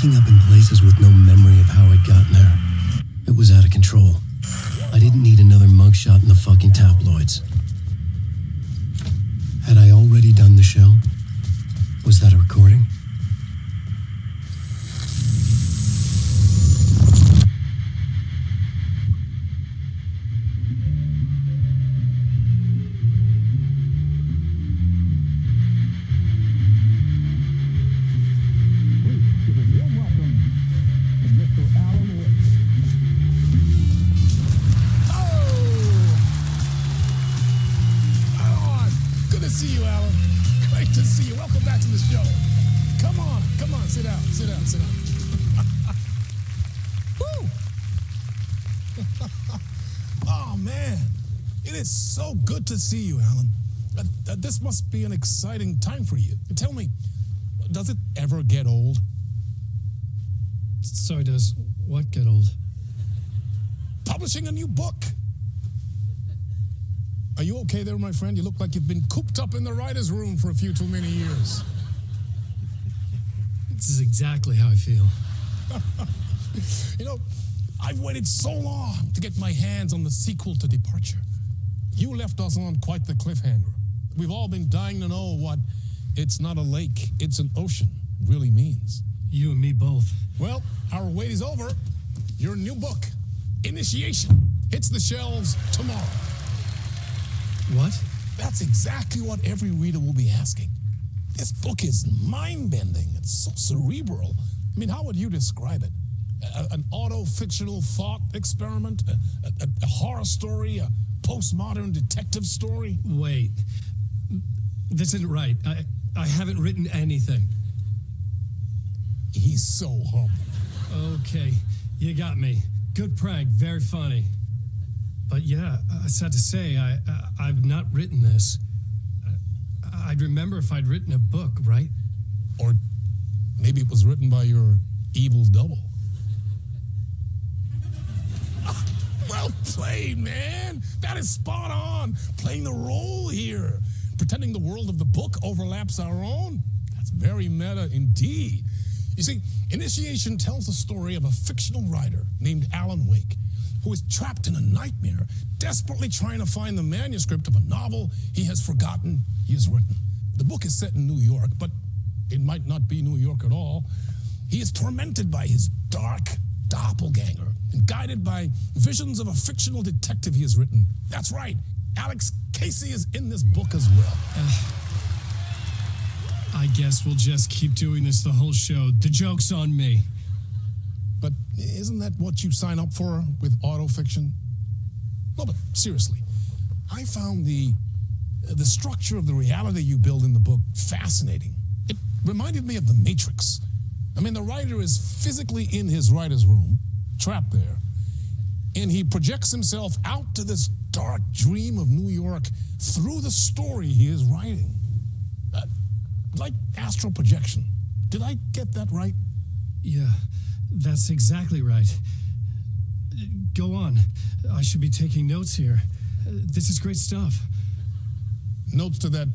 waking up in places with no memory of how I'd gotten there. It was out of control. I didn't need another mugshot in the fucking tabloids. Had I already done the show? Was that a recording? So good to see you, Alan. This must be an exciting time for you. Tell me, does it ever get old? Sorry, does what get old? Publishing a new book. Are you okay there, my friend? You look like you've been cooped up in the writer's room for a few too many years. This is exactly how I feel. You know, I've waited so long to get my hands on the sequel to Departure. You left us on quite the cliffhanger. We've all been dying to know what "it's not a lake, it's an ocean" really means. You and me both. Well, our wait is over. Your new book, Initiation, hits the shelves tomorrow. What? That's exactly what every reader will be asking. This book is mind-bending. It's so cerebral. I mean, how would you describe it? An auto-fictional thought experiment? A horror story? A postmodern detective story? Wait. This isn't right. I haven't written anything. He's so humble. Okay, you got me. Good prank, very funny. But yeah, sad to say, I've not written this. I'd remember if I'd written a book, right? Or maybe it was written by your evil double. Well played, man. That is spot on. Playing the role here. Pretending the world of the book overlaps our own. That's very meta indeed. You see, Initiation tells the story of a fictional writer named Alan Wake, who is trapped in a nightmare, desperately trying to find the manuscript of a novel he has forgotten he has written. The book is set in New York, but it might not be New York at all. He is tormented by his dark doppelganger and guided by visions of a fictional detective he has written. That's right, Alex Casey is in this book as well. I guess we'll just keep doing this the whole show. The joke's on me. But isn't that what you sign up for with autofiction? No, but seriously, I found the structure of the reality you build in the book fascinating. It reminded me of The Matrix. I mean, the writer is physically in his writer's room, trapped there, and he projects himself out to this dark dream of New York through the story he is writing. Like astral projection. Did I get that right? Yeah, that's exactly right. Go on. I should be taking notes here. This is great stuff. Notes to that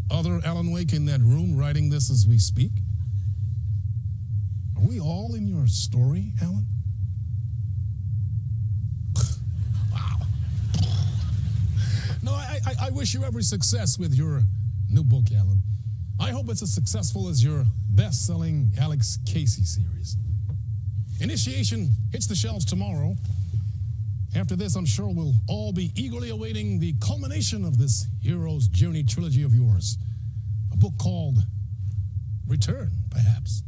other Alan Wake in that room writing this as we speak? Are we all in your story, Alan? Wow. No, I wish you every success with your new book, Alan. I hope it's as successful as your best-selling Alex Casey series. Initiation hits the shelves tomorrow. After this, I'm sure we'll all be eagerly awaiting the culmination of this hero's journey trilogy of yours. A book called Return, perhaps.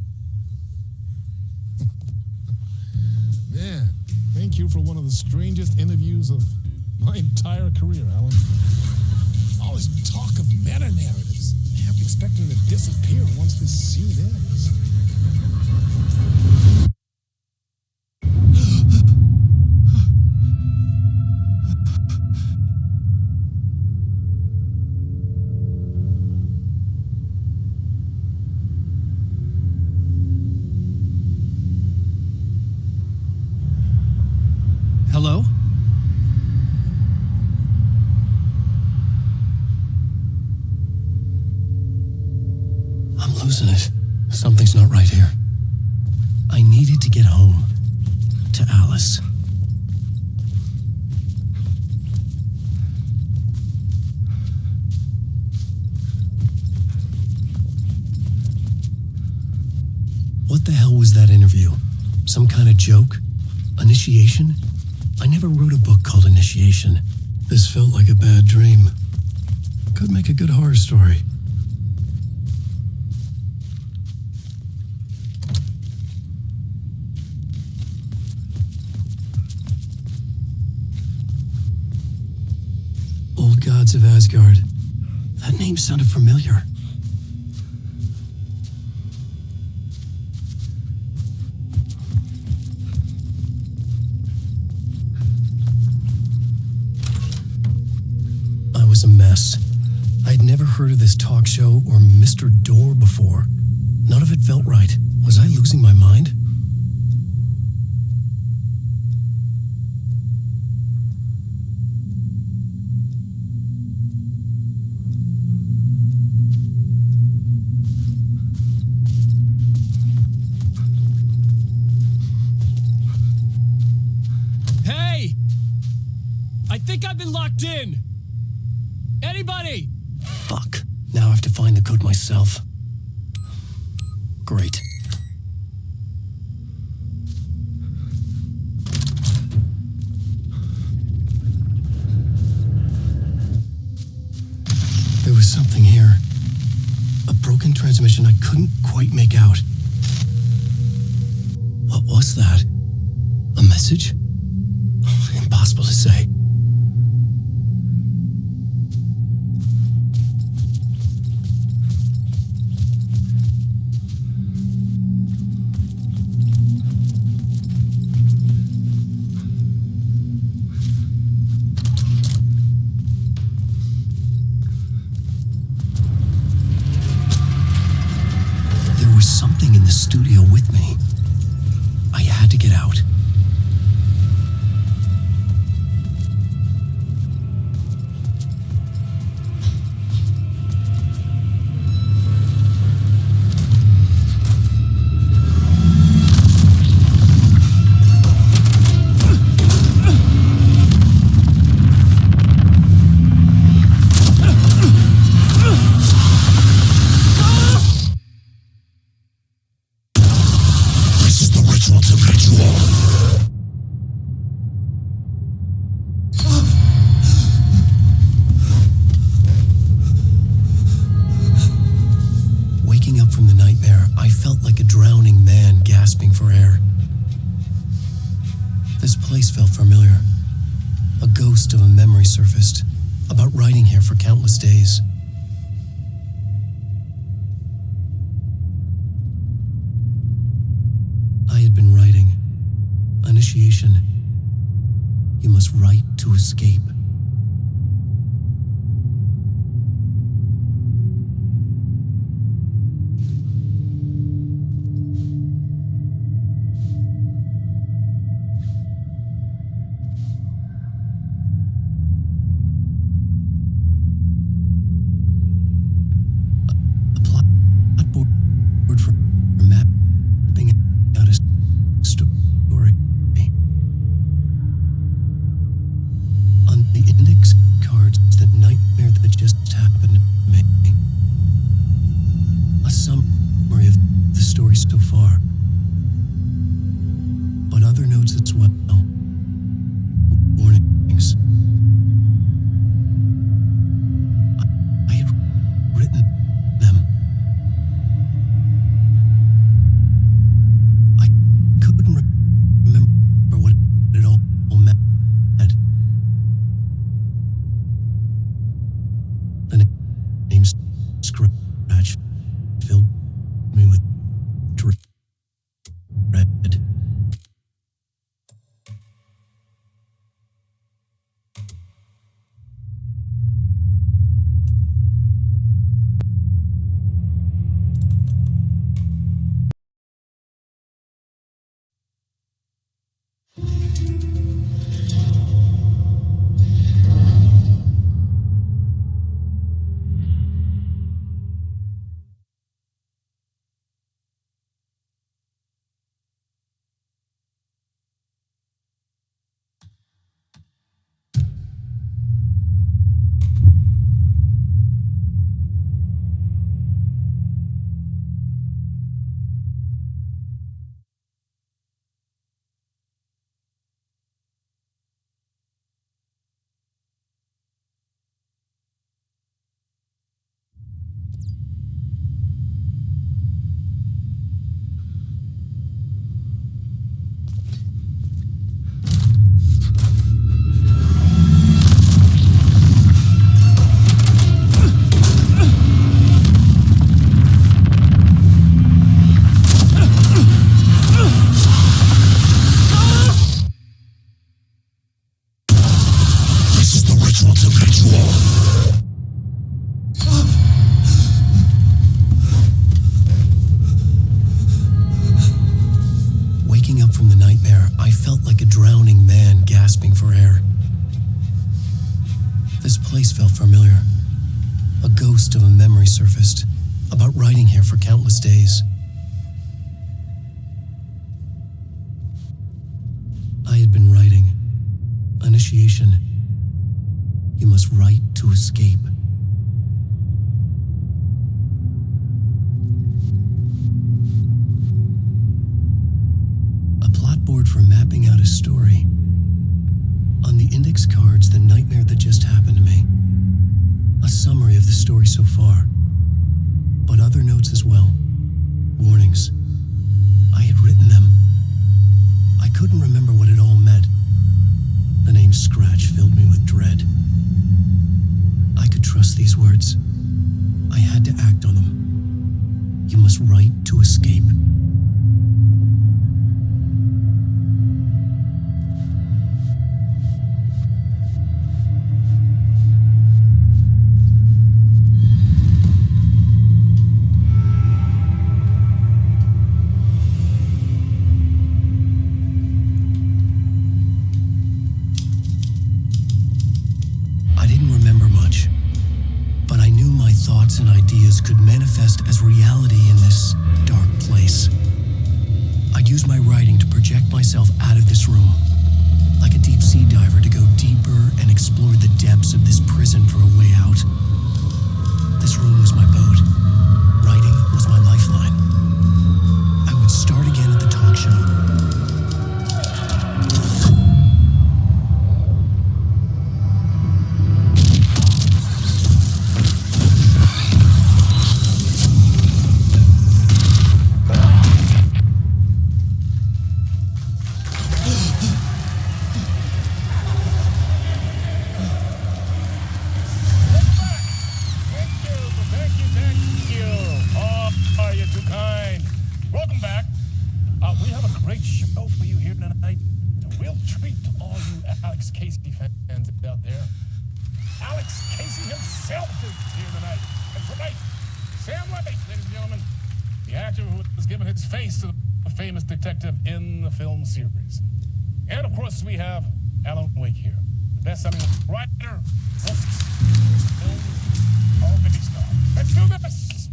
Man, thank you for one of the strangest interviews of my entire career, Alan. All this talk of meta-narratives. I'm expecting to disappear once this scene ends. Hello? I'm losing it. Something's not right here. I needed to get home to Alice. What the hell was that interview? Some kind of joke? Initiation? I never wrote a book called Initiation. This felt like a bad dream. Could make a good horror story. Old Gods of Asgard. That name sounded familiar. I was a mess. I'd never heard of this talk show or Mr. Door before. None of it felt right. Was I losing my mind? Hey! I think I've been locked in! Anybody? Fuck. Now I have to find the code myself. Great. There was something here. A broken transmission I couldn't quite make out. What was that? A message? Impossible to say. There was something in the studio with me. I had to get out. This is the ritual to ritual. Waking up from the nightmare, I felt like a drowning man gasping for air. This place felt familiar. A ghost of a memory surfaced, about writing here for countless days. I had been writing. Initiation. You must write to escape. A plotboard for mapping out a story. gasping for air. This place felt familiar. A ghost of a memory surfaced about riding here for countless days. I had been writing. Initiation. You must write to escape. A plot board for mapping out a story. On the index cards, the nightmare that just happened to me. A summary of the story so far. But other notes as well. Warnings. I had written them. I couldn't remember what it all meant. The name Scratch filled me with dread. I could trust these words. I had to act on them. You must write to escape. And ideas could manifest as reality in this dark place. I'd use my writing to project myself out of this room, like a deep sea diver to go deeper and explore the depths of this prison for a way out. This room was my boat. Writing was my lifeline. I would start again at the talk show. Detective in the film series. And of course, we have Alan Wake here, the best-selling writer, host, film, all big star. Let's do this!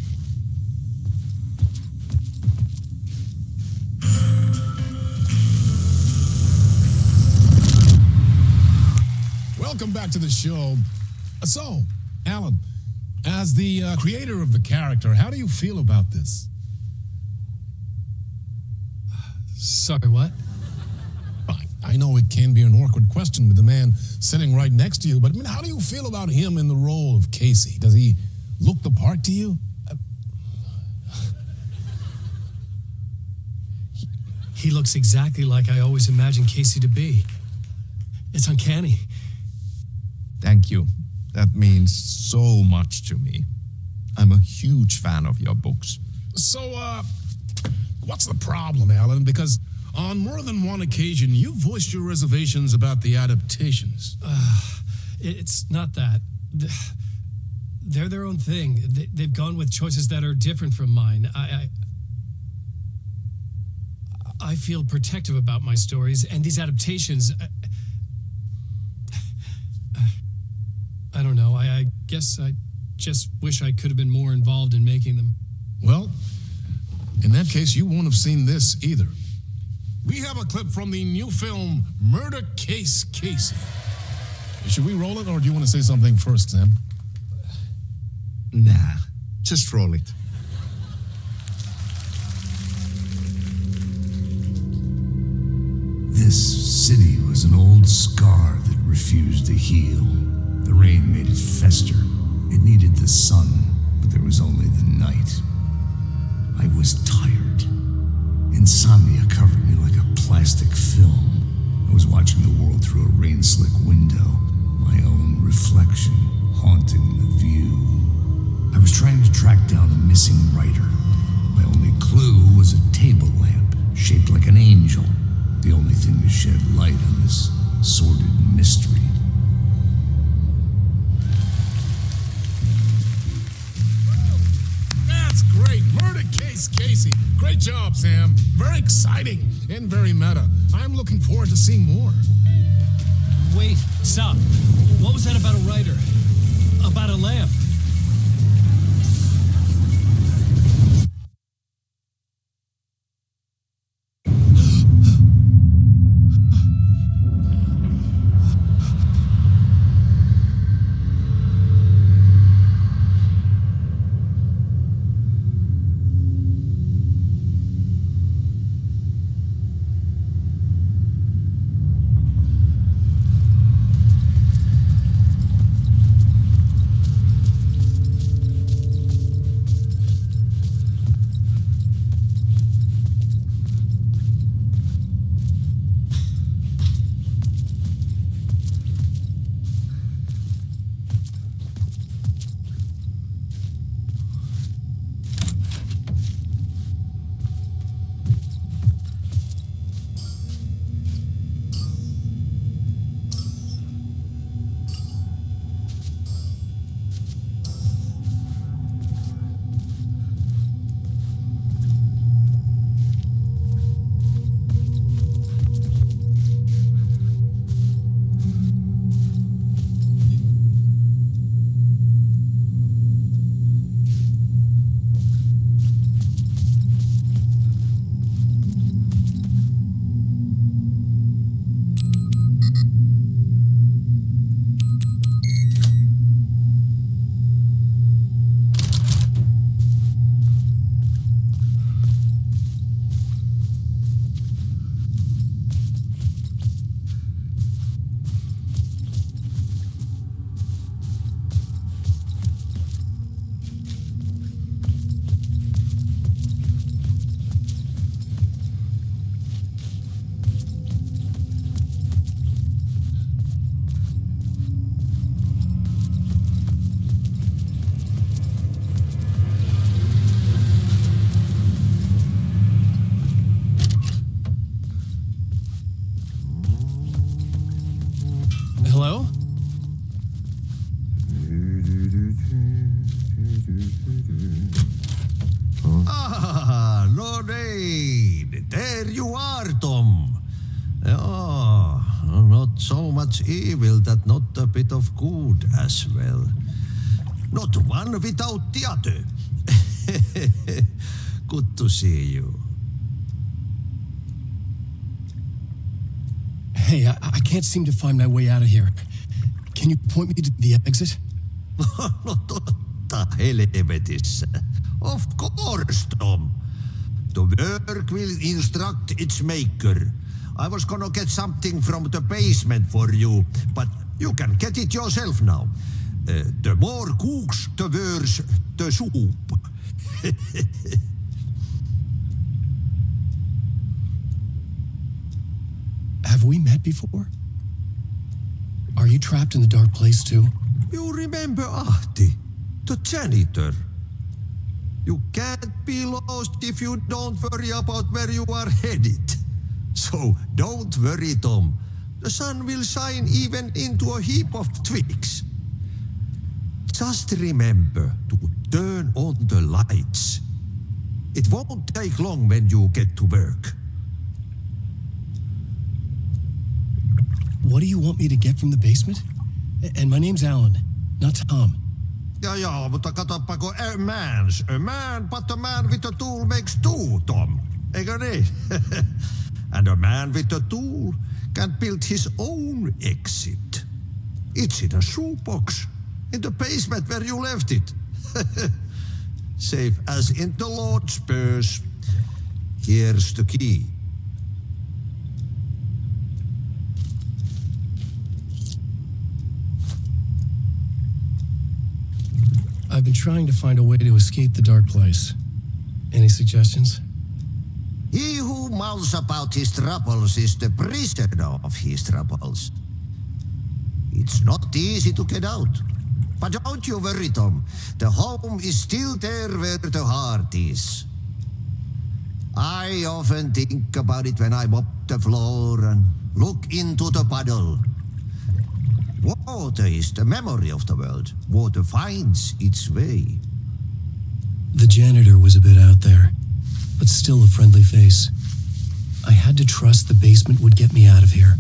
Welcome back to the show. So, Alan, as the creator of the character, how do you feel about this? Sorry, what? I know it can be an awkward question with the man sitting right next to you, but I mean, how do you feel about him in the role of Casey? Does he look the part to you? He looks exactly like I always imagined Casey to be. It's uncanny. Thank you. That means so much to me. I'm a huge fan of your books. So, what's the problem, Alan? Because on more than one occasion, you voiced your reservations about the adaptations. It's not that. They're their own thing. They've gone with choices that are different from mine. I feel protective about my stories, and these adaptations... I don't know. I guess I just wish I could have been more involved in making them. Well, in that case, you won't have seen this either. We have a clip from the new film, Murder Case Casey. Should we roll it, or do you want to say something first, Sam? Nah, just roll it. This city was an old scar that refused to heal. The rain made it fester. It needed the sun, but there was only the night. I was tired. Insomnia covered me like a plastic film. I was watching the world through a rain-slick window, my own reflection haunting the view. I was trying to track down a missing writer. My only clue was a table lamp shaped like an angel, the only thing to shed light on this sordid mystery. That's great. Murder Case Casey. Great job, Sam. Very exciting and very meta. I'm looking forward to seeing more. Wait, stop. What was that about a writer? About a lamp? Hello? Ah, Lorraine! There you are, Tom. Oh, not so much evil that not a bit of good as well. Not one without the other. Good to see you. Hey, I can't seem to find my way out of here. Can you point me to the exit? No totta helvetissä. Of course, Tom. The work will instruct its maker. I was gonna get something from the basement for you, but you can get it yourself now. The more cooks, the worse the soup. Have we met before? Are you trapped in the dark place too? You remember Ahti, the janitor? You can't be lost if you don't worry about where you are headed. So don't worry, Tom. The sun will shine even into a heap of twigs. Just remember to turn on the lights. It won't take long when you get to work. What do you want me to get from the basement? And my name's Alan, not Tom. Ja, mutta katoppa, a man, but a man with a tool makes two, Tom. Eikö niin? And a man with a tool can build his own exit. It's in a shoebox, in the basement where you left it. Safe as in the Lord's purse. Here's the key. I've been trying to find a way to escape the dark place. Any suggestions? He who mouths about his troubles is the prisoner of his troubles. It's not easy to get out. But don't you worry, Tom. The home is still there where the heart is. I often think about it when I mop the floor and look into the puddle. Water is the memory of the world. Water finds its way. The janitor was a bit out there, but still a friendly face. I had to trust the basement would get me out of here.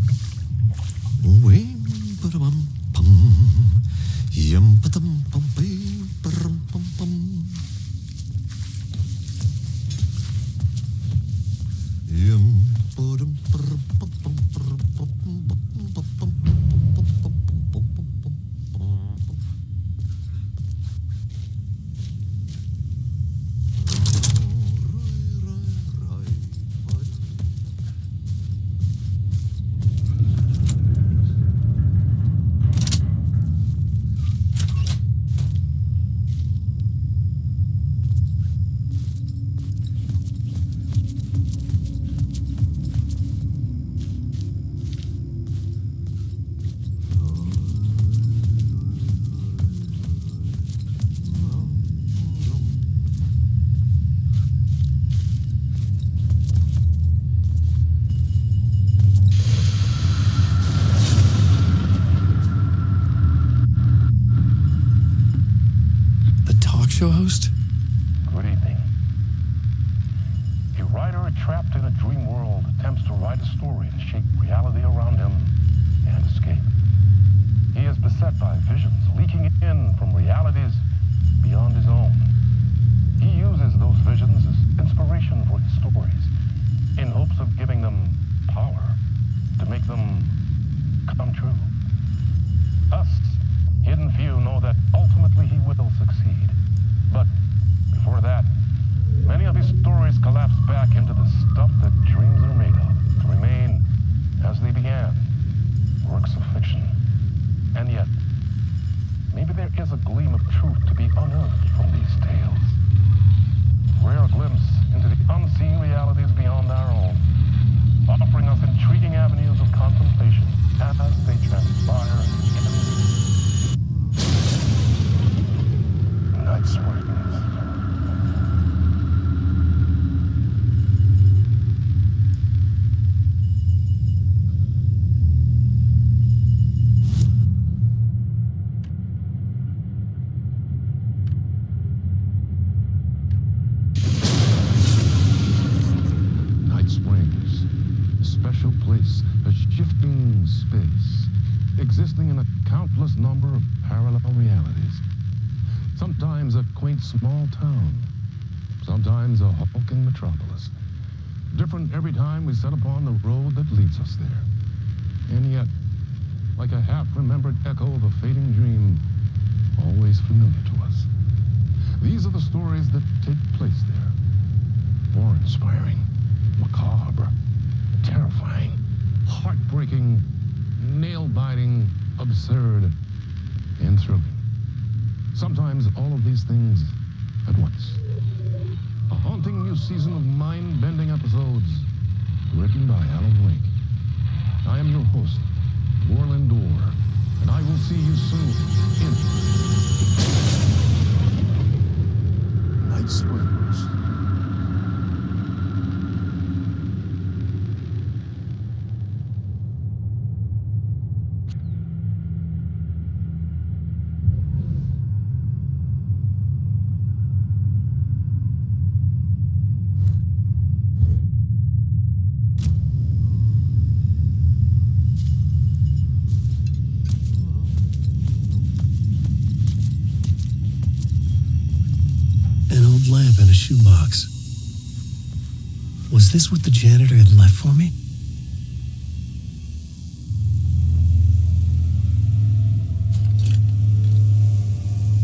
Show host? Good evening. A writer trapped in a dream world attempts to write a story to shape reality around him and escape. He is beset by visions leaking in from realities beyond his own. He uses those visions as inspiration for his stories in hopes of giving them power to make them come true. Us, hidden few, know that ultimately he will succeed. But before that, many of his stories collapse back into the stuff that dreams are made of, to remain as they began, works of fiction. And yet, maybe there is a gleam of truth to be unearthed from these tales. Rare glimpse into the unseen realities beyond our own, offering us intriguing avenues of contemplation as they transpire in Night Springs. Night Springs, a special place, a shifting space, existing in a countless number of parallel realities. Sometimes a quaint small town, sometimes a hulking metropolis. Different every time we set upon the road that leads us there. And yet, like a half-remembered echo of a fading dream, always familiar to us. These are the stories that take place there. Awe-inspiring, macabre, terrifying, heartbreaking, nail-biting, absurd, and thrilling. Sometimes all of these things at once. A haunting new season of mind-bending episodes written by Alan Wake. I am your host, Warland Orr, and I will see you soon in Night Springs. Lamp in a shoebox. Was this what the janitor had left for me?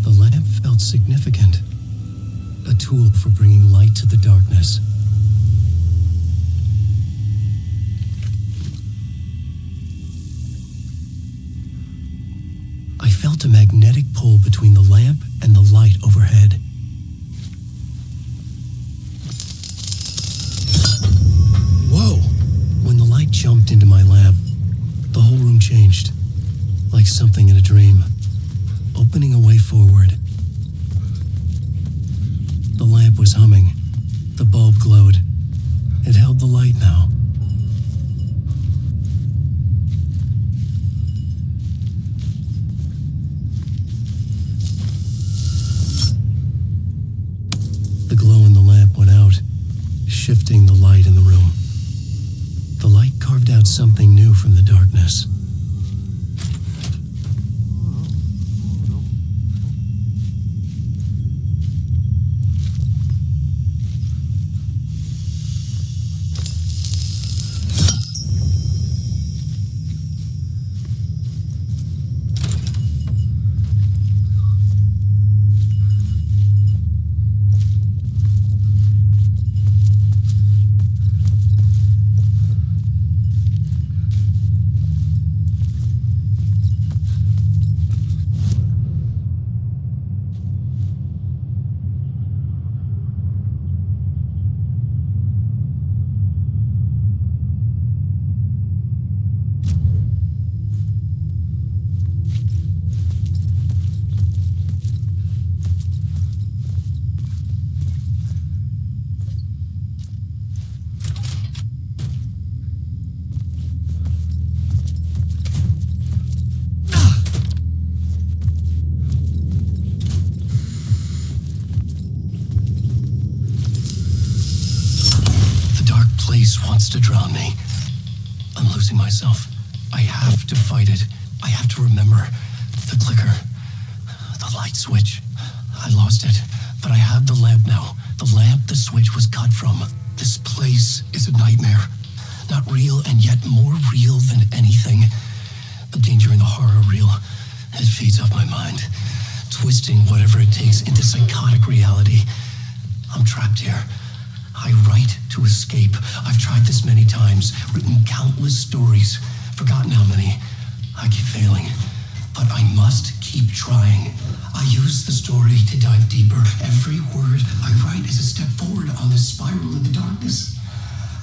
The lamp felt significant. A tool for bringing light to the darkness. I felt a magnetic pull between the lamp and the light overhead. Jumped into my lab. The whole room changed, like something in a dream, opening a way forward. The lamp was humming. The bulb glowed. It held the light now. The glow in the lamp went out, shifting the light in the room. The light carved out something new from the darkness. place wants to drown me. I'm losing myself. I have to fight it. I have to remember the clicker, the light switch. I lost it, but I have the lamp now. The lamp the switch was cut from. This place is a nightmare. Not real, and yet more real than anything. The danger in the horror reel. It feeds off my mind, twisting whatever it takes into psychotic reality. I'm trapped here. I write to escape. I've tried this many times, written countless stories, forgotten how many. I keep failing, but I must keep trying. I use the story to dive deeper. Every word I write is a step forward on this spiral in the darkness.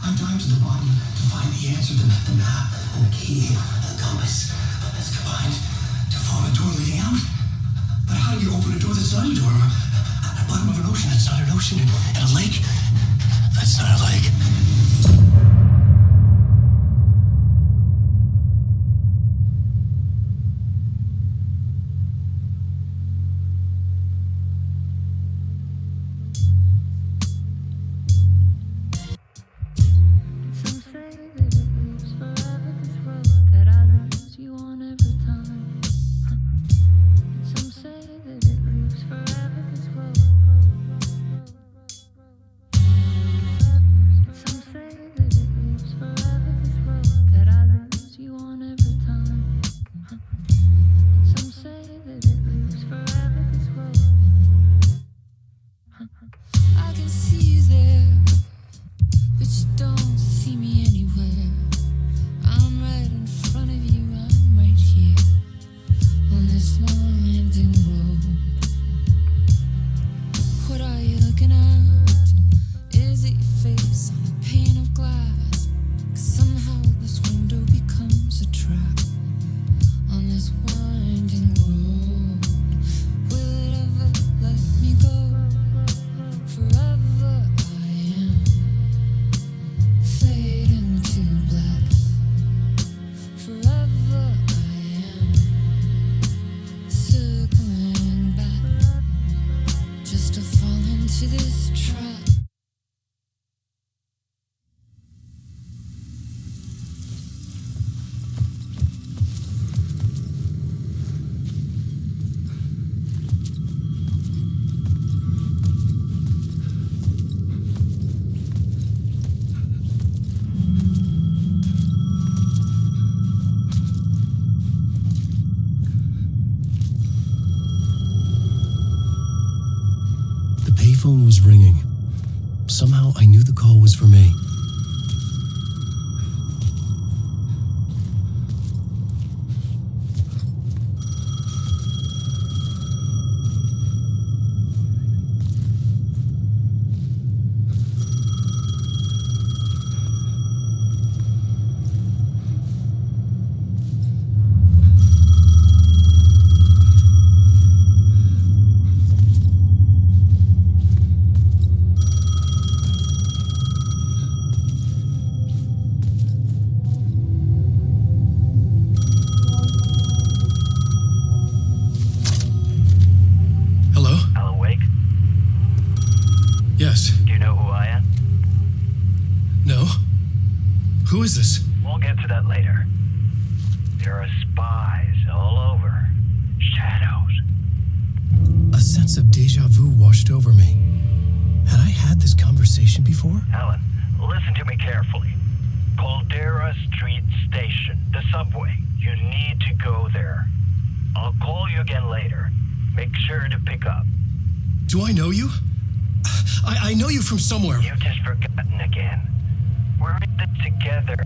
I'm diving to the bottom to find the answer, the map, and the key, and the compass. It's combined to form a door leading out. But how do you open a door that's not a door? At the bottom of an ocean that's not an ocean, and a lake that's not a lake. I can see you there, but you don't see me anywhere. I'm right in front of you, I'm right here on this long winding road. What are you looking at? Is it your face on a pane of glass? 'Cause somehow this window becomes a trap on this winding road. Will it ever let me go? Forever I am fading to black. Forever I am circling back just to fall into this trap. The payphone was ringing. Somehow I knew the call was for me. Hello? Alan Wake, Yes. do you know who I am? No? Who is this? We'll get to that later. There are spies all over. Shadows. A sense of deja vu washed over me. Had I had this conversation before? Alan, listen to me carefully. Caldera Street Station, the subway. You need to go there. I'll call you again later. Make sure to pick up. Do I know you? I know you from somewhere. You've just forgotten again. We're in this together.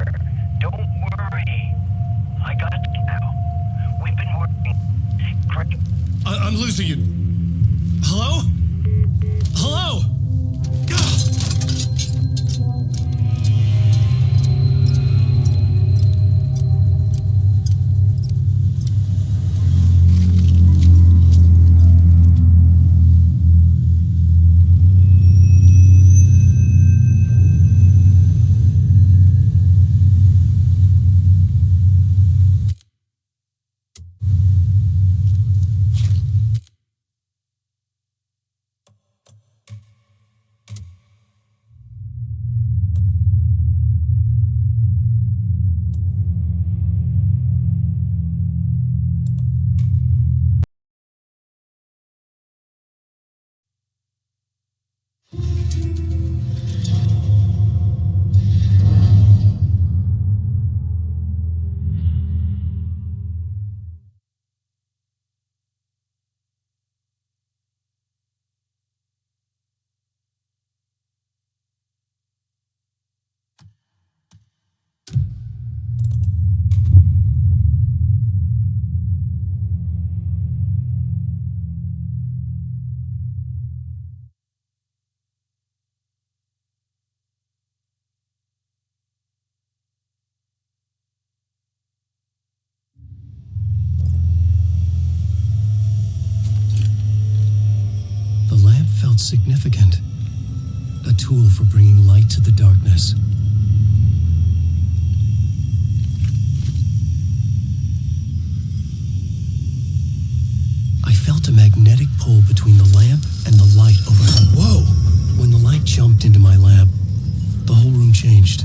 Don't worry. I got you now. We've been working. Great. I'm losing you. Hello? Hello? Gah! felt significant. A tool for bringing light to the darkness. I felt a magnetic pull between the lamp and the light overhead. Whoa! When the light jumped into my lamp, the whole room changed,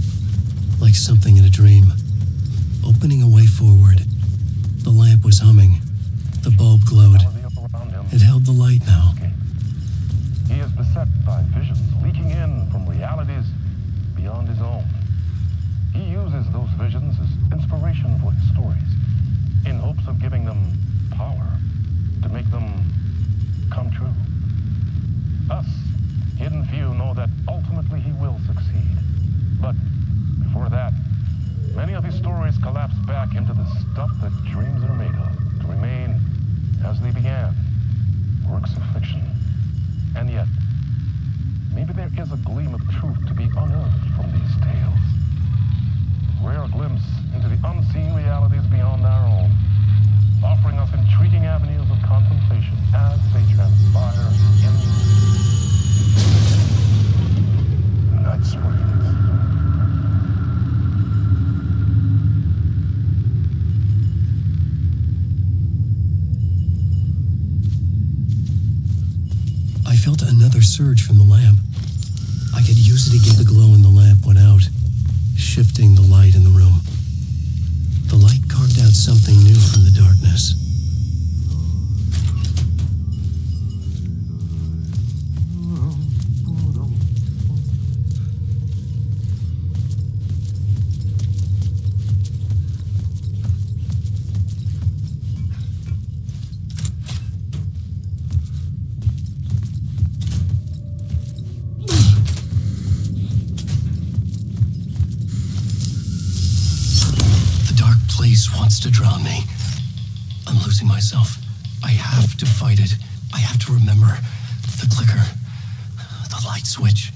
like something in a dream. Opening a way forward, the lamp was humming. The bulb glowed. It held the light now. He is beset by visions leaking in from realities beyond his own. He uses those visions as inspiration for his stories, in hopes of giving them power, to make them come true. Us, hidden few, know that ultimately he will succeed. But before that, many of his stories collapse back into the stuff that dreams are made of, to remain as they began, works of fiction. And yet, maybe there is a gleam of truth to be unearthed from these tales. Rare glimpse into the unseen realities beyond our own, offering us intriguing avenues of contemplation as they transpire in Night Springs. I felt another surge from the lamp. I could use it to get the glow in the lamp went out, shifting the light in the room. The light carved out something new from the darkness. Wants to drown me. I'm losing myself. I have to fight it. I have to remember. The clicker. The light switch.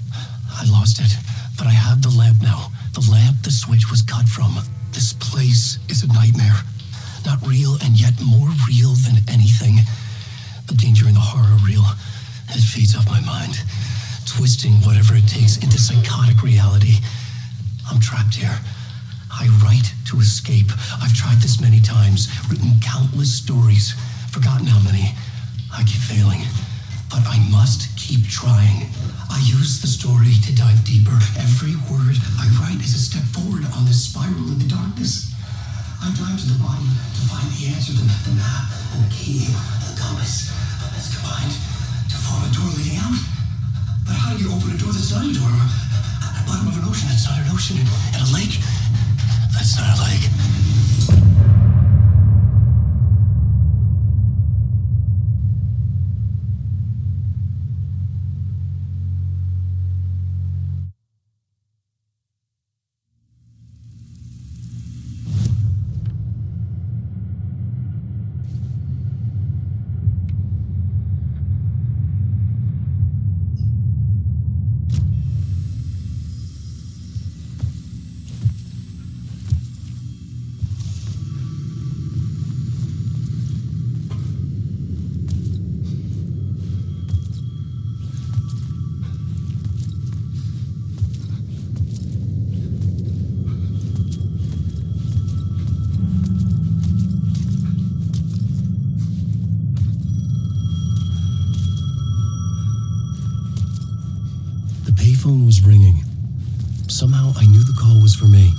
I lost it. But I have the lamp now. The lamp the switch was cut from. This place is a nightmare. Not real, and yet more real than anything. The danger and the horror real. It feeds off my mind. Twisting whatever it takes into psychotic reality. I'm trapped here. I write to escape. I've tried this many times, written countless stories, forgotten how many. I keep failing, but I must keep trying. I use the story to dive deeper. Every word I write is a step forward on this spiral in the darkness. I dive to the bottom to find the answer, the map, and the key, the compass. It's combined to form a door leading out. But how do you open a door that's not a door? At the bottom of an ocean that's not an ocean, and a lake that's not a lake. The payphone was ringing. Somehow I knew the call was for me.